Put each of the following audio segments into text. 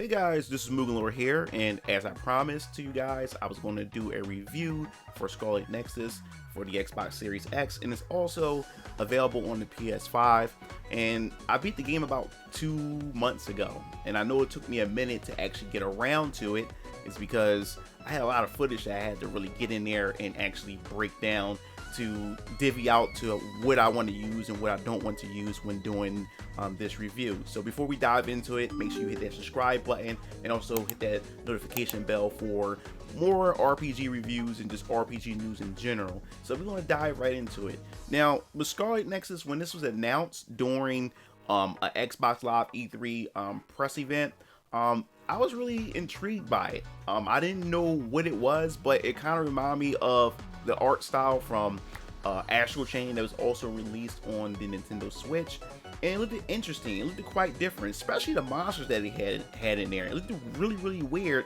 Hey guys, this is MugenLord here, and as I promised to you guys, I was going to do a review for Scarlet Nexus for the Xbox Series X, and it's also available on the PS5. And I beat the game about 2 months ago, and I know it took me a minute to actually get around to it. It's because I had a lot of footage that I had to really get in there and actually break down to divvy out to what I want to use and what I don't want to use when doing this review. So before we dive into it, make sure you hit that subscribe button and also hit that notification bell for more RPG reviews and just RPG news in general. So we're going to dive right into it. Now, with Scarlet Nexus, when this was announced during a Xbox Live E3 press event, I was really intrigued by it. I didn't know what it was, but it kind of reminded me of the art style from Astral Chain that was also released on the Nintendo Switch, and it looked interesting. It looked quite different, especially the monsters that it had in there. It looked really weird,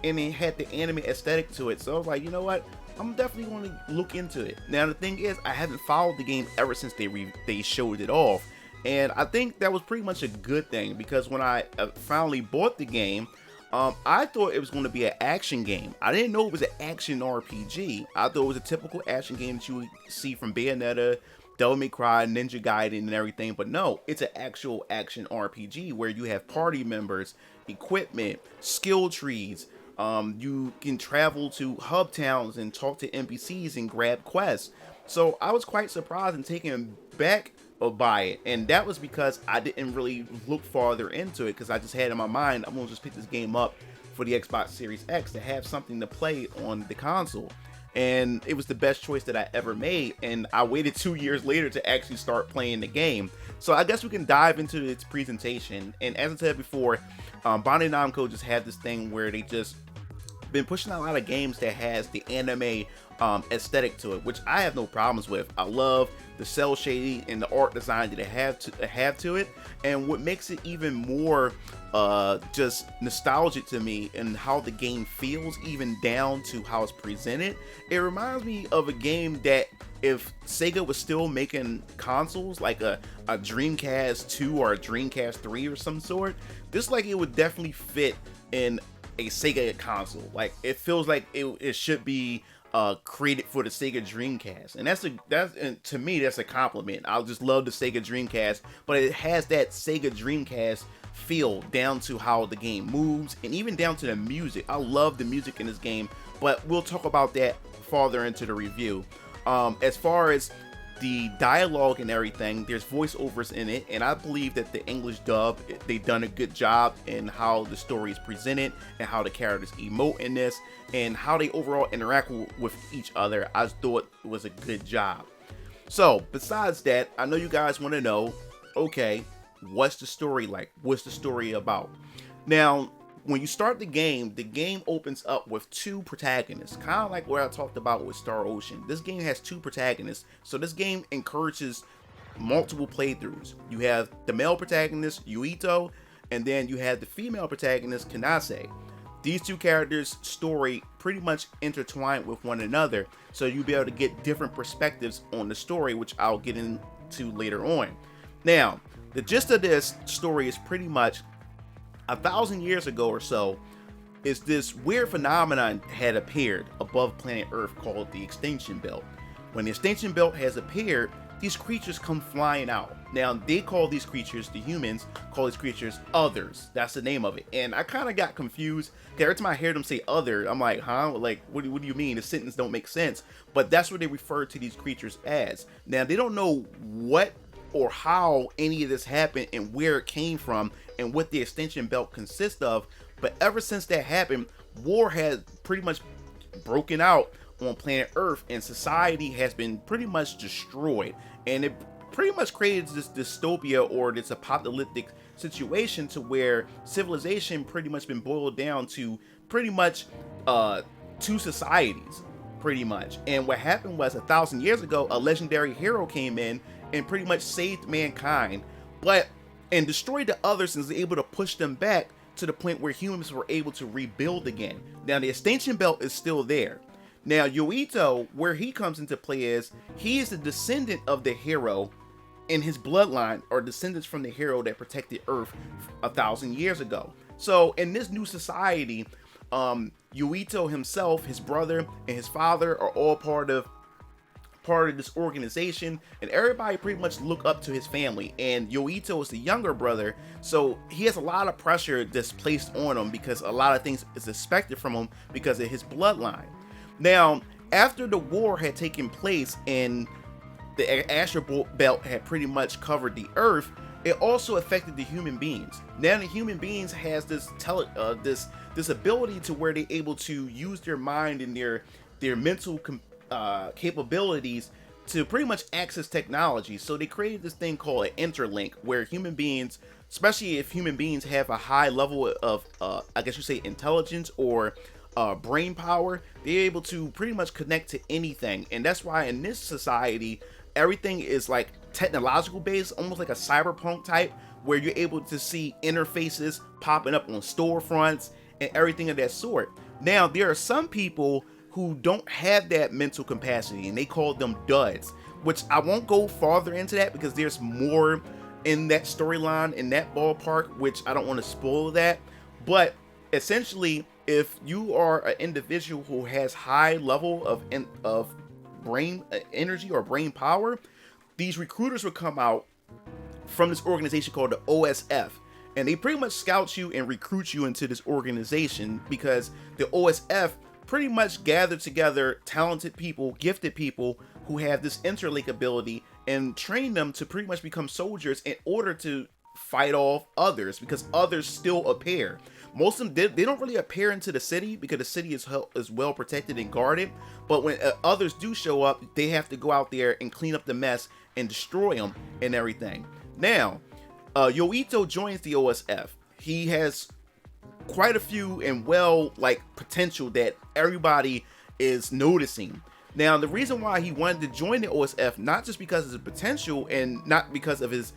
and it had the anime aesthetic to it. So I was like, you know what? I'm definitely going to look into it. Now the thing is, I haven't followed the game ever since they showed it off, and I think that was pretty much a good thing, because when I finally bought the game, I thought it was going to be an action game. I didn't know it was an action RPG. I thought it was a typical action game that you would see from Bayonetta, Devil May Cry, Ninja Gaiden, and everything. But no, it's an actual action RPG where you have party members, equipment, skill trees. You can travel to hub towns and talk to NPCs and grab quests. So I was quite surprised and taken back by it, and that was because I didn't really look farther into it, because I just had in my mind, I'm gonna just pick this game up for the Xbox Series X to have something to play on the console. And it was the best choice that I ever made, and I waited 2 years later to actually start playing the game. So I guess we can dive into its presentation. And as I said before, Bandai Namco just had this thing where they just been pushing out a lot of games that has the anime aesthetic to it, which I have no problems with. I love the cell shading and the art design that they have to it, and what makes it even more just nostalgic to me and how the game feels, even down to how it's presented. It reminds me of a game that if Sega was still making consoles, like a Dreamcast 2 or a Dreamcast 3 or some sort, this like it would definitely fit in a Sega console. Like it feels like it should be created for the Sega Dreamcast, and to me that's a compliment. I just love the Sega Dreamcast, but it has that Sega Dreamcast feel down to how the game moves and even down to the music. I love the music in this game, but we'll talk about that farther into the review. As far as the dialogue and everything, there's voiceovers in it, and I believe that the English dub, they've done a good job in how the story is presented and how the characters emote in this and how they overall interact with each other. I thought it was a good job. So besides that, I know you guys want to know, okay, what's the story like? What's the story about? Now, when you start the game opens up with 2 protagonists, kind of like what I talked about with Star Ocean. This game has 2 protagonists, so this game encourages multiple playthroughs. You have the male protagonist, Yuito, and then you have the female protagonist, Kanase. These 2 characters' story pretty much intertwined with one another, so you'll be able to get different perspectives on the story, which I'll get into later on. Now, the gist of this story is pretty much 1,000 years ago or so, is this weird phenomenon had appeared above planet Earth called the Extinction Belt. When the Extinction Belt has appeared, these creatures come flying out. Now, they call these creatures, the humans, call these creatures others. That's the name of it. And I kind of got confused, because every time I hear them say other, I'm like, huh? Like, what do you mean? The sentence don't make sense. But that's what they refer to these creatures as. Now, they don't know what or how any of this happened and where it came from and what the Extinction Belt consists of, but ever since that happened, war has pretty much broken out on planet Earth, and society has been pretty much destroyed, and it pretty much created this dystopia or this apocalyptic situation to where civilization pretty much been boiled down to pretty much 2 societies pretty much. And what happened was 1,000 years ago, a legendary hero came in and pretty much saved mankind, and destroyed the others and was able to push them back to the point where humans were able to rebuild again. Now the Extinction Belt is still there. Now Yuito, where he comes into play is, he is the descendant of the hero, and his bloodline are descendants from the hero that protected Earth 1,000 years ago. So in this new society, Yuito himself, his brother, and his father are all part of this organization, and everybody pretty much look up to his family. And Yoito is the younger brother, so he has a lot of pressure that's placed on him because a lot of things is expected from him because of his bloodline. Now, after the war had taken place and the Astral Belt had pretty much covered the Earth, it also affected the human beings. Now the human beings has this this ability to where they're able to use their mind and their mental capabilities to pretty much access technology. So they created this thing called an interlink, where human beings, especially if human beings have a high level of I guess you say intelligence or brain power, they're able to pretty much connect to anything. And that's why in this society everything is like technological based, almost like a cyberpunk type, where you're able to see interfaces popping up on storefronts and everything of that sort. Now there are some people who don't have that mental capacity, and they call them duds, which I won't go farther into that because there's more in that storyline, in that ballpark, which I don't want to spoil that. But essentially, if you are an individual who has high level of brain energy or brain power, these recruiters will come out from this organization called the OSF, and they pretty much scout you and recruit you into this organization, because the OSF pretty much gather together talented people, gifted people who have this interlink ability, and train them to pretty much become soldiers in order to fight off others, because others still appear. Most of them, they don't really appear into the city because the city is well protected and guarded. But when others do show up, they have to go out there and clean up the mess and destroy them and everything. Now, Yoito joins the OSF. He has quite a few and potential that everybody is noticing. Now, the reason why he wanted to join the OSF, not just because of his potential and not because of his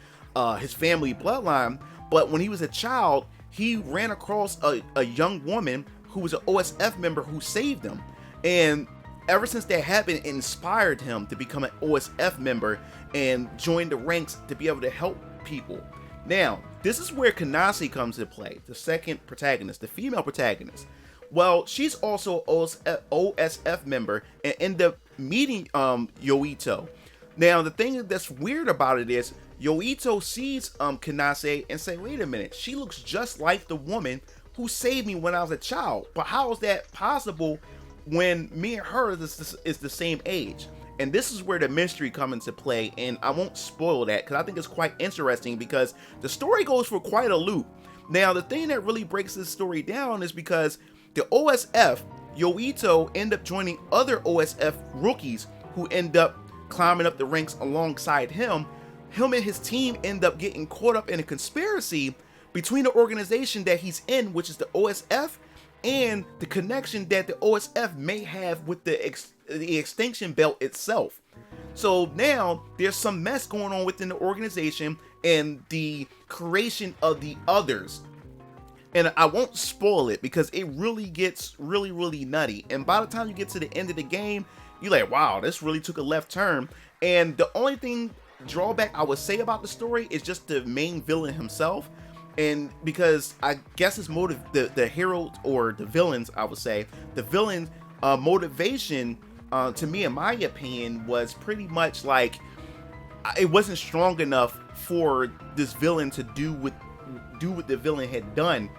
family bloodline, but when he was a child, he ran across a young woman who was an OSF member who saved him. And ever since that happened, it inspired him to become an OSF member and join the ranks to be able to help people. Now, this is where Kanase comes into play, the second protagonist, the female protagonist. Well, she's also an OSF member and end up meeting Yoito. Now, the thing that's weird about it is Yoito sees Kanase and say, wait a minute, she looks just like the woman who saved me when I was a child. But how is that possible when me and her is the same age? And this is where the mystery comes into play, and I won't spoil that because I think it's quite interesting because the story goes for quite a loop. Now, the thing that really breaks this story down is because the OSF, Yoito, end up joining other OSF rookies who end up climbing up the ranks alongside him. Him and his team end up getting caught up in a conspiracy between the organization that he's in, which is the OSF, and the connection that the OSF may have with the extinction belt itself. So now there's some mess going on within the organization and the creation of the others. And I won't spoil it because it really gets really nutty. And by the time you get to the end of the game, you're like, wow, this really took a left turn. And the only drawback I would say about the story is just the main villain himself. And because I guess his motive, the hero or the villains, I would say, the villain motivation, to me, in my opinion, was pretty much like it wasn't strong enough for this villain to do what the villain had done,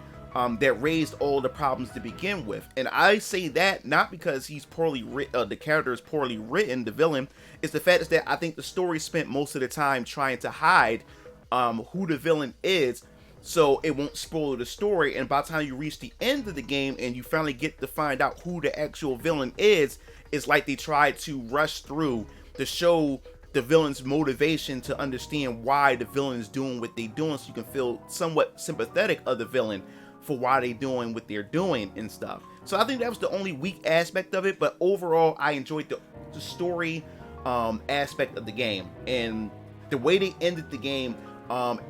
that raised all the problems to begin with. And I say that not because he's poorly written, the character is poorly written, the villain. It's the fact is that I think the story spent most of the time trying to hide who the villain is, so it won't spoil the story. And by the time you reach the end of the game and you finally get to find out who the actual villain is, it's like they tried to rush through to show the villain's motivation to understand why the villain is doing what they're doing, so you can feel somewhat sympathetic of the villain for why they're doing what they're doing and stuff. So I think that was the only weak aspect of it, but overall I enjoyed the story aspect of the game, and the way they ended the game.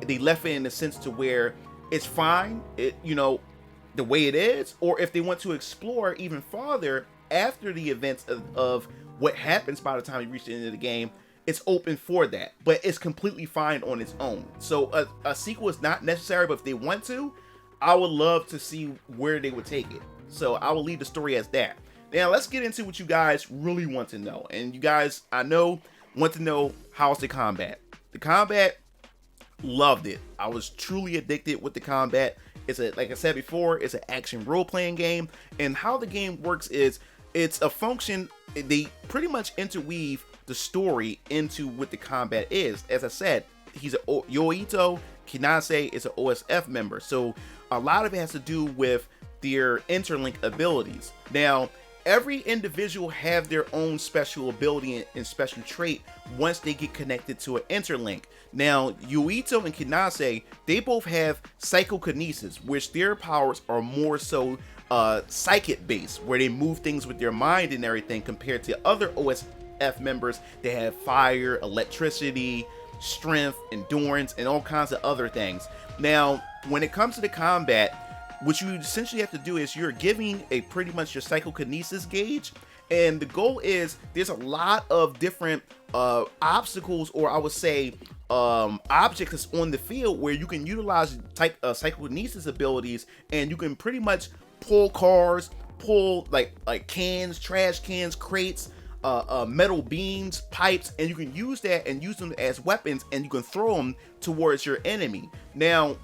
They left it in a sense to where it's fine, the way it is, or if they want to explore even farther after the events of what happens by the time you reach the end of the game, it's open for that, but it's completely fine on its own. So a sequel is not necessary, but if they want to, I would love to see where they would take it. So I will leave the story as that. Now let's get into what you guys really want to know. And you guys, I know, want to know how's the combat. The combat, loved it. I was truly addicted with the combat. It's a, like I said before, it's an action role-playing game. And how the game works is, it's a function, they pretty much interweave the story into what the combat is. As I said, he's a Yoito, Kinase is an OSF member. So a lot of it has to do with their interlink abilities. Now, every individual have their own special ability and special trait once they get connected to an interlink. Now, Yuito and Kinase, they both have psychokinesis, which their powers are more so psychic based, where they move things with their mind and everything, compared to other OSF members that have fire, electricity, strength, endurance, and all kinds of other things. Now, when it comes to the combat, what you essentially have to do is you're giving a pretty much your psychokinesis gauge, and the goal is there's a lot of different obstacles, or I would say objects that's on the field where you can utilize psychokinesis abilities, and you can pretty much pull cars, pull like cans, trash cans, crates, metal beams, pipes, and you can use that and use them as weapons, and you can throw them towards your enemy. Now,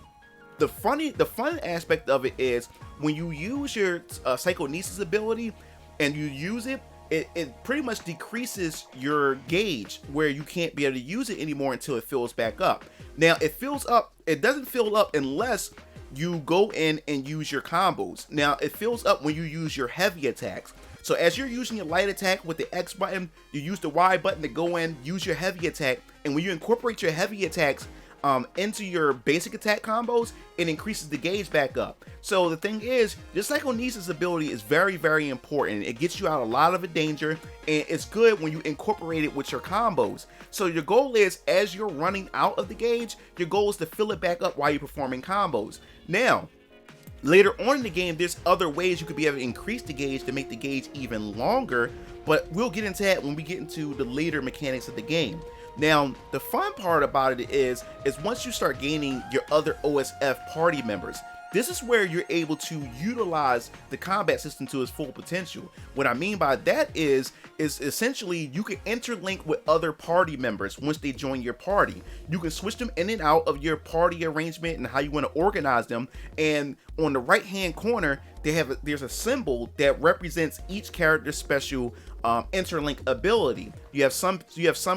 the fun aspect of it is when you use your psychokinesis ability and you use it, it pretty much decreases your gauge, where you can't be able to use it anymore until it fills back up. Now, it fills up, it doesn't fill up unless you go in and use your combos. Now, it fills up when you use your heavy attacks. So as you're using your light attack with the X button, you use the Y button to go in, use your heavy attack, and when you incorporate your heavy attacks into your basic attack combos, it increases the gauge back up. So the thing is, this psychokinesis ability is very, very important. It gets you out a lot of danger, and it's good when you incorporate it with your combos. So your goal is, as you're running out of the gauge, your goal is to fill it back up while you're performing combos. Now, later on in the game, there's other ways you could be able to increase the gauge to make the gauge even longer, but we'll get into that when we get into the later mechanics of the game. Now, the fun part about it is once you start gaining your other OSF party members, this is where you're able to utilize the combat system to its full potential. What I mean by that is essentially you can interlink with other party members once they join your party. You can switch them in and out of your party arrangement and how you want to organize them. And on the right hand corner, there's a symbol that represents each character's special interlink ability. You have some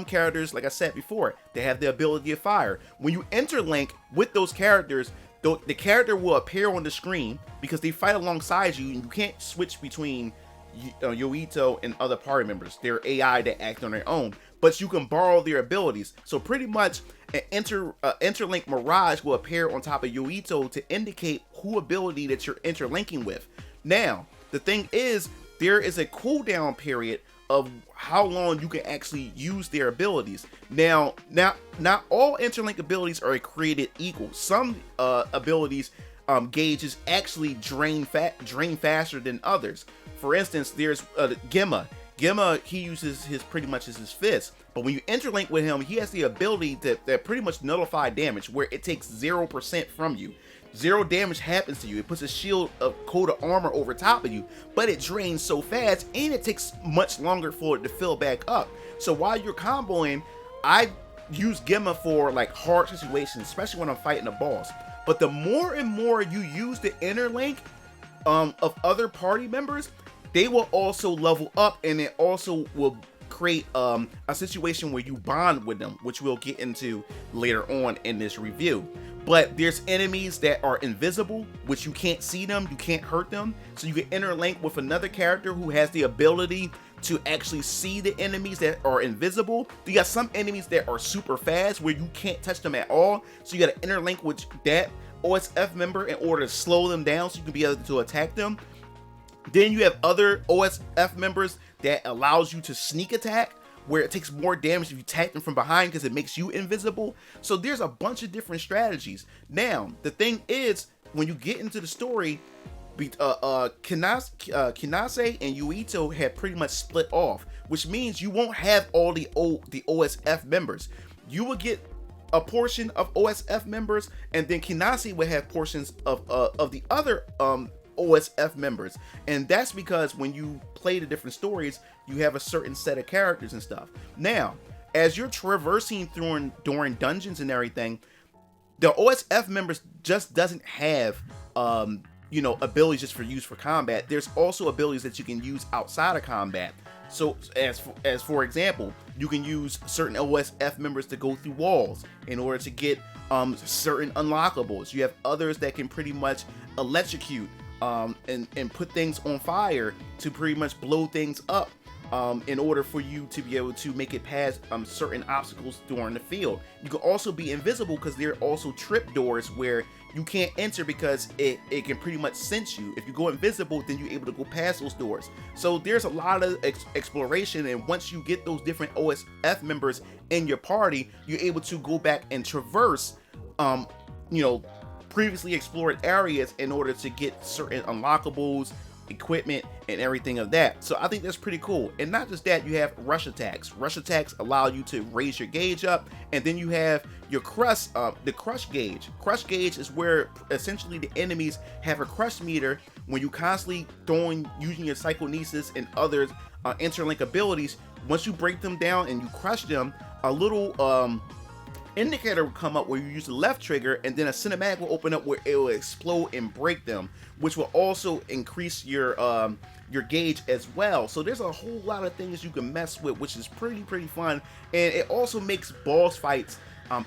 characters, like I said before, they have the ability of fire. When you interlink with those characters, the character will appear on the screen because they fight alongside you, and you can't switch between Yoito and other party members. They're AI that act on their own, but you can borrow their abilities. So pretty much an interlink mirage will appear on top of Yoito to indicate who ability that you're interlinking with. Now, the thing is, there is a cooldown period of how long you can actually use their abilities. Now, not all interlink abilities are created equal. Some abilities gauges actually drain faster than others. For instance, there's Gemma. Gemma, he uses his pretty much as his fist, but when you interlink with him, he has the ability that pretty much nullify damage, where it takes 0% from you. 0 damage happens to you. It puts a shield of coat of armor over top of you, but it drains so fast, and it takes much longer for it to fill back up. So while you're comboing, I use Gemma for like hard situations, especially when I'm fighting a boss. But the more and more you use the interlink of other party members, they will also level up, and it also will create a situation where you bond with them, which we'll get into later on in this review. But there's enemies that are invisible, which you can't see them, you can't hurt them, so you can interlink with another character who has the ability to actually see the enemies that are invisible. You got some enemies that are super fast where you can't touch them at all, so you got to interlink with that OSF member in order to slow them down so you can be able to attack them. Then you have other OSF members that allows you to sneak attack, where it takes more damage if you attack them from behind because it makes you invisible. So there's a bunch of different strategies. Now, the thing is, when you get into the story, Kinase and Yuito had pretty much split off, which means you won't have all the OSF members. You will get a portion of OSF members, and then Kinase would have portions of the other OSF members. And that's because when you play the different stories, you have a certain set of characters and stuff. Now, as you're traversing through during dungeons and everything, the OSF members just doesn't have you know, abilities just for use for combat. There's also abilities that you can use outside of combat. So as for example, you can use certain OSF members to go through walls in order to get certain unlockables. You have others that can pretty much electrocute and put things on fire to pretty much blow things up in order for you to be able to make it past certain obstacles during the field. You can also be invisible because there are also trip doors where you can't enter because it can pretty much sense you. If you go invisible, then you're able to go past those doors. So there's a lot of exploration, and once you get those different OSF members in your party, you're able to go back and traverse you know, previously explored areas in order to get certain unlockables, equipment, and everything of that. So I think that's pretty cool. And not just that, you have rush attacks. Rush attacks allow you to raise your gauge up, and then you have your crush, the crush gauge. Crush gauge is where essentially the enemies have a crush meter. When you constantly using your psychonesis and other interlink abilities, once you break them down and you crush them, a little indicator will come up where you use the left trigger, and then a cinematic will open up where it will explode and break them, which will also increase your gauge as well. So there's a whole lot of things you can mess with, which is pretty fun, and it also makes boss fights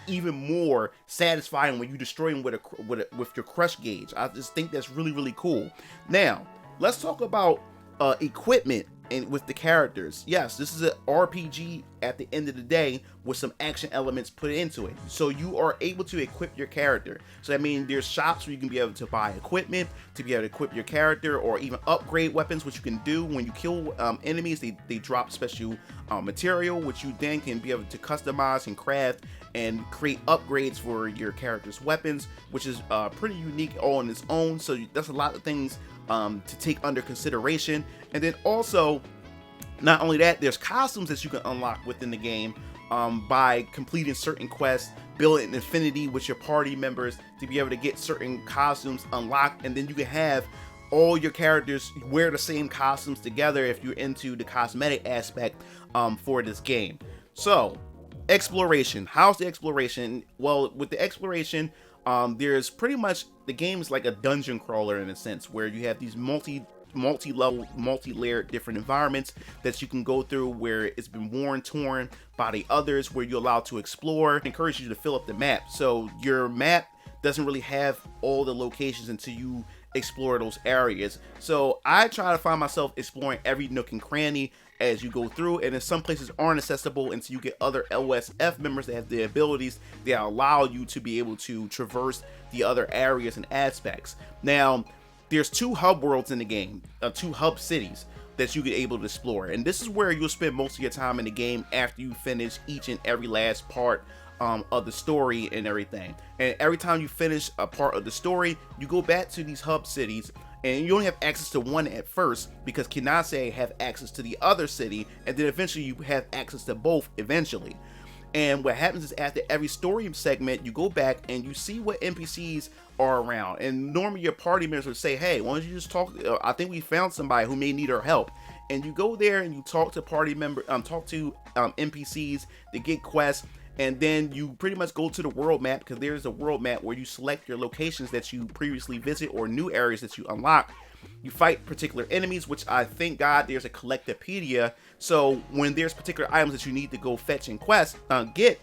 even more satisfying when you destroy them with your crush gauge. I just think that's really cool. Now let's talk about equipment and with the characters. Yes, this is an RPG at the end of the day with some action elements put into it. So you are able to equip your character. So I mean, there's shops where you can be able to buy equipment to be able to equip your character, or even upgrade weapons, which you can do when you kill enemies. They drop special material, which you then can be able to customize and craft and create upgrades for your character's weapons, which is pretty unique all on its own. So that's a lot of things to take under consideration. And then also, not only that, there's costumes that you can unlock within the game by completing certain quests, building an affinity with your party members to be able to get certain costumes unlocked, and then you can have all your characters wear the same costumes together if you're into the cosmetic aspect for this game. So exploration. How's the exploration? Well, with the exploration, there's pretty much, the game is like a dungeon crawler in a sense, where you have these multi-level, multi-layered different environments that you can go through, where it's been worn, torn by the others, where you're allowed to explore. I encourage you to fill up the map. So your map doesn't really have all the locations until you explore those areas. So I try to find myself exploring every nook and cranny as you go through, and in some places aren't accessible until you get other OSF members that have the abilities that allow you to be able to traverse the other areas and aspects. Now, there's 2 hub worlds in the game, 2 hub cities that you get able to explore, and this is where you'll spend most of your time in the game after you finish each and every last part of the story and everything. And every time you finish a part of the story, you go back to these hub cities, and you only have access to one at first because Kinase have access to the other city, and then eventually you have access to both eventually. And what happens is, after every story segment, you go back and you see what NPCs are around. And normally your party members would say, hey, why don't you just talk, I think we found somebody who may need our help. And you go there and you talk to party members, talk to NPCs to get quests. And then you pretty much go to the world map, because there's a world map where you select your locations that you previously visit or new areas that you unlock. You fight particular enemies, which I thank God there's a collectopedia. So when there's particular items that you need to go fetch and get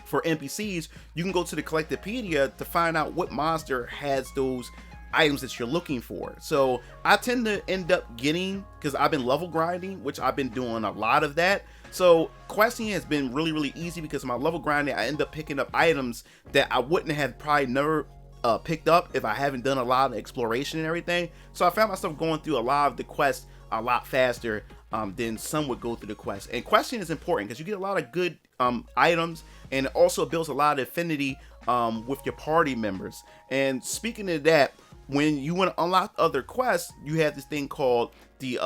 for NPCs, you can go to the collectopedia to find out what monster has those items that you're looking for. So I tend to end up getting, because I've been level grinding, which I've been doing a lot of that. So questing has been really easy because of my level grinding. I end up picking up items that I wouldn't have probably never picked up if I haven't done a lot of exploration and everything. So I found myself going through a lot of the quests a lot faster than some would go through the quest. And questing is important because you get a lot of good items, and it also builds a lot of affinity with your party members. And speaking of that, when you want to unlock other quests, you have this thing called the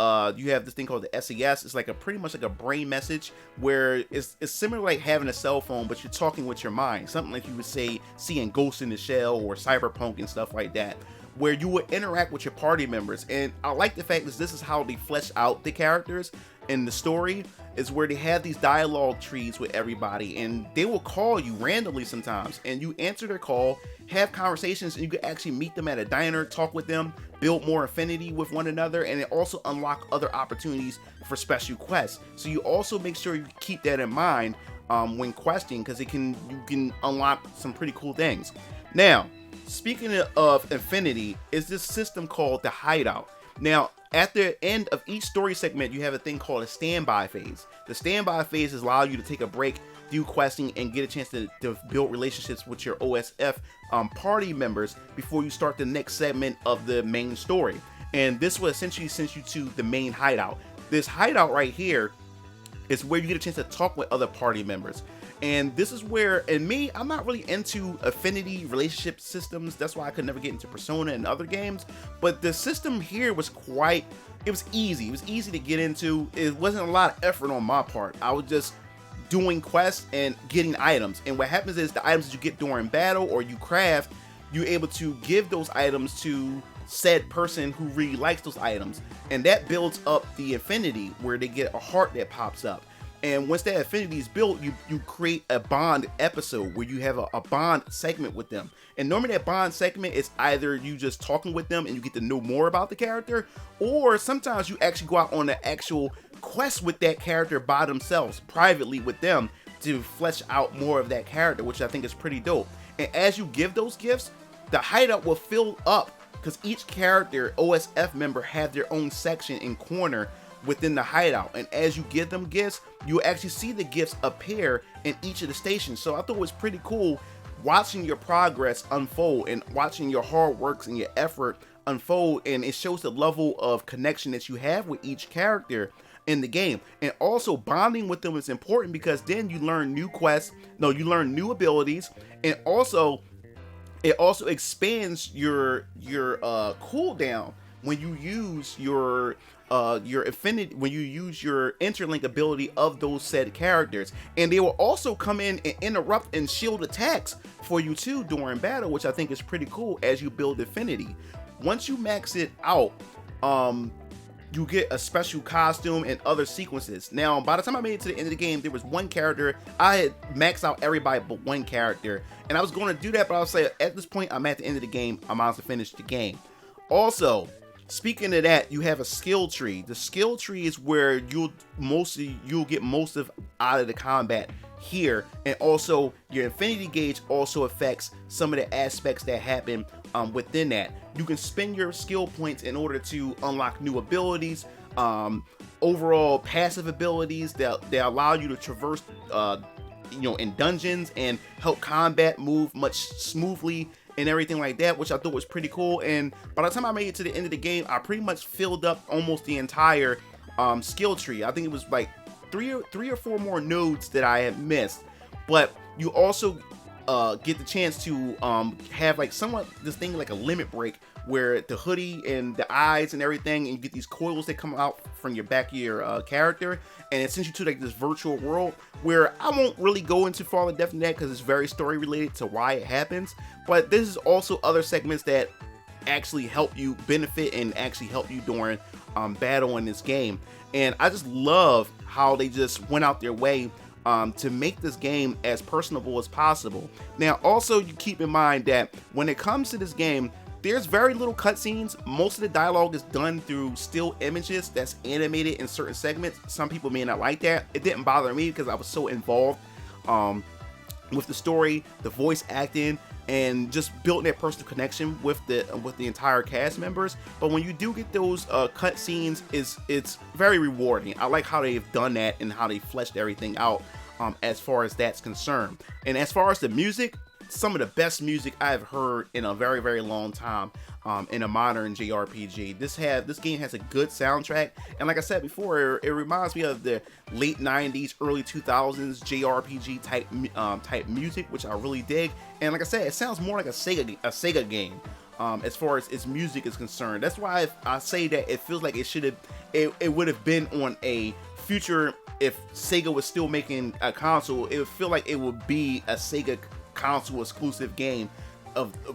SES. It's like a pretty much like a brain message, where it's similar to like having a cell phone, but you're talking with your mind. Something like you would say seeing Ghost in the Shell or Cyberpunk and stuff like that, where you would interact with your party members. And I like the fact that this is how they flesh out the characters in the story, is where they have these dialogue trees with everybody, and they will call you randomly sometimes, and you answer their call, have conversations, and you can actually meet them at a diner, talk with them, build more affinity with one another, and it also unlock other opportunities for special quests. So you also make sure you keep that in mind when questing, because you can unlock some pretty cool things. Now, speaking of affinity, is this system called the Hideout. Now, at the end of each story segment, you have a thing called a standby phase. The standby phase is allow you to take a break, do questing, and get a chance to build relationships with your OSF party members before you start the next segment of the main story. And this will essentially send you to the main hideout. This hideout right here is where you get a chance to talk with other party members. And this is where, and me, I'm not really into affinity relationship systems. That's why I could never get into Persona and other games. But the system here was it was easy. It was easy to get into. It wasn't a lot of effort on my part. I was just doing quests and getting items. And what happens is the items that you get during battle or you craft, you're able to give those items to said person who really likes those items. And that builds up the affinity, where they get a heart that pops up. And once that affinity is built, you create a bond episode where you have a bond segment with them. And normally that bond segment is either you just talking with them and you get to know more about the character, or sometimes you actually go out on an actual quest with that character by themselves, privately with them, to flesh out more of that character, which I think is pretty dope. And as you give those gifts, the hideout will fill up, because each character, OSF member, have their own section and corner within the hideout, and as you give them gifts, you actually see the gifts appear in each of the stations. So I thought it was pretty cool watching your progress unfold and watching your hard works and your effort unfold, and it shows the level of connection that you have with each character in the game. And also bonding with them is important, because then you learn new you learn new abilities, and also it also expands your cooldown when you use your affinity, when you use your interlink ability of those said characters. And they will also come in and interrupt and shield attacks for you too during battle, which I think is pretty cool as you build affinity. Once you max it out, you get a special costume and other sequences. Now, by the time I made it to the end of the game, there was one character. I had maxed out everybody but one character, and I was going to do that, but I was like, at this point, I'm at the end of the game. I might as well finish the game. Also, speaking of that, you have a skill tree. The skill tree is where you'll get most of out of the combat here, and also your affinity gauge also affects some of the aspects that happen within that. You can spend your skill points in order to unlock new abilities, overall passive abilities that allow you to traverse in dungeons and help combat move much smoothly and everything like that, which I thought was pretty cool. And by the time I made it to the end of the game, I pretty much filled up almost the entire skill tree. I think it was like three or four more nodes that I had missed. But you also get the chance to have like somewhat this thing like a limit break, where the hoodie and the eyes and everything, and you get these coils that come out from your back of your character, and it sends you to like this virtual world, where I won't really go into far in depth in that because it's very story related to why it happens. But this is also other segments that actually help you benefit and actually help you during battle in this game. And I just love how they just went out their way to make this game as personable as possible. Now, also, you keep in mind that when it comes to this game, there's very little cutscenes. Most of the dialogue is done through still images that's animated in certain segments. Some people may not like that. It didn't bother me because I was so involved with the story, the voice acting, and just building that personal connection with the entire cast members. But when you do get those cutscenes, it's very rewarding. I like how they've done that and how they fleshed everything out as far as that's concerned. And as far as the music, some of the best music I've heard in a very, very long time in a modern JRPG. This game has a good soundtrack, and like I said before, it reminds me of the late 90s, early 2000s JRPG type music, which I really dig. And like I said, it sounds more like a Sega game. as far as its music is concerned. That's why I say that it feels like it would have been on a future, if Sega was still making a console, it would feel like it would be a Sega console exclusive game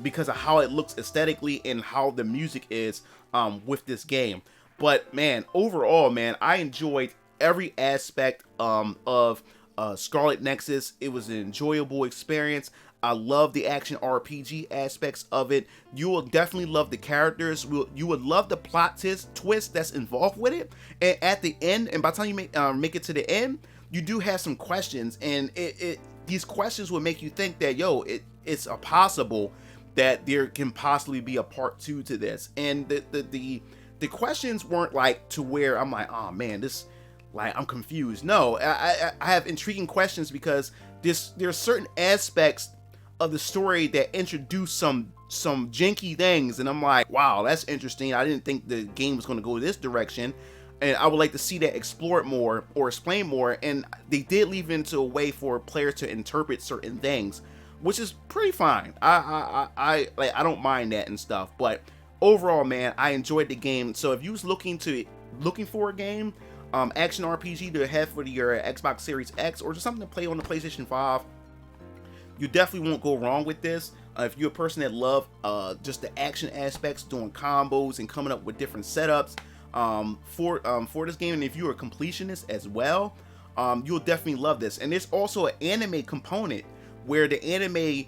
because of how it looks aesthetically and how the music is with this game. But man, overall, man, I enjoyed every aspect of Scarlet Nexus. It was an enjoyable experience. I love the action RPG aspects of it. You will definitely love the characters. You would love the plot twist that's involved with it. And at the end, and by the time you make it to the end, you do have some questions, and these questions will make you think that, yo, it's possible that there can possibly be a part 2 to this. And the questions weren't like to where I'm like, oh man, this, like, I'm confused. No, I have intriguing questions because there's certain aspects of the story that introduce some janky things, and I'm like, wow, that's interesting. I didn't think the game was going to go this direction, and I would like to see that explored more or explain more. And they did leave it into a way for players to interpret certain things, which is pretty fine. I don't mind that and stuff. But overall, man, I enjoyed the game. So if you was looking for a game, action RPG to have for your Xbox Series X, or just something to play on the PlayStation 5, you definitely won't go wrong with this. If you're a person that love just the action aspects, doing combos and coming up with different setups for this game, and if you're a completionist as well, you'll definitely love this. And there's also an anime component where the anime,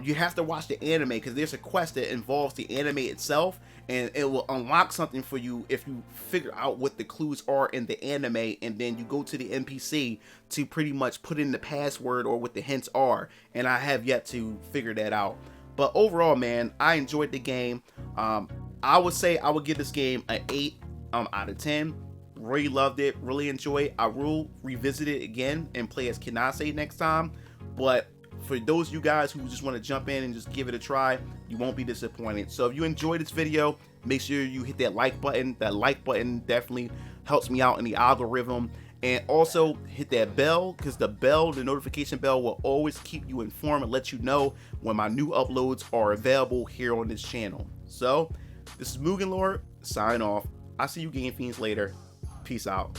you have to watch the anime because there's a quest that involves the anime itself, and it will unlock something for you if you figure out what the clues are in the anime, and then you go to the NPC to pretty much put in the password or what the hints are, and I have yet to figure that out. But overall, man, I enjoyed the game. I would say I would give this game an 8 out of 10. Really loved it, really enjoyed it. I will revisit it again and play as Kanase next time, but for those of you guys who just want to jump in and just give it a try, you won't be disappointed. So if you enjoyed this video, make sure you hit that like button. That like button definitely helps me out in the algorithm. And also hit that bell, because the notification bell will always keep you informed and let you know when my new uploads are available here on this channel. So this is MugenLord, sign off. I'll see you Game Fiends later. Peace out.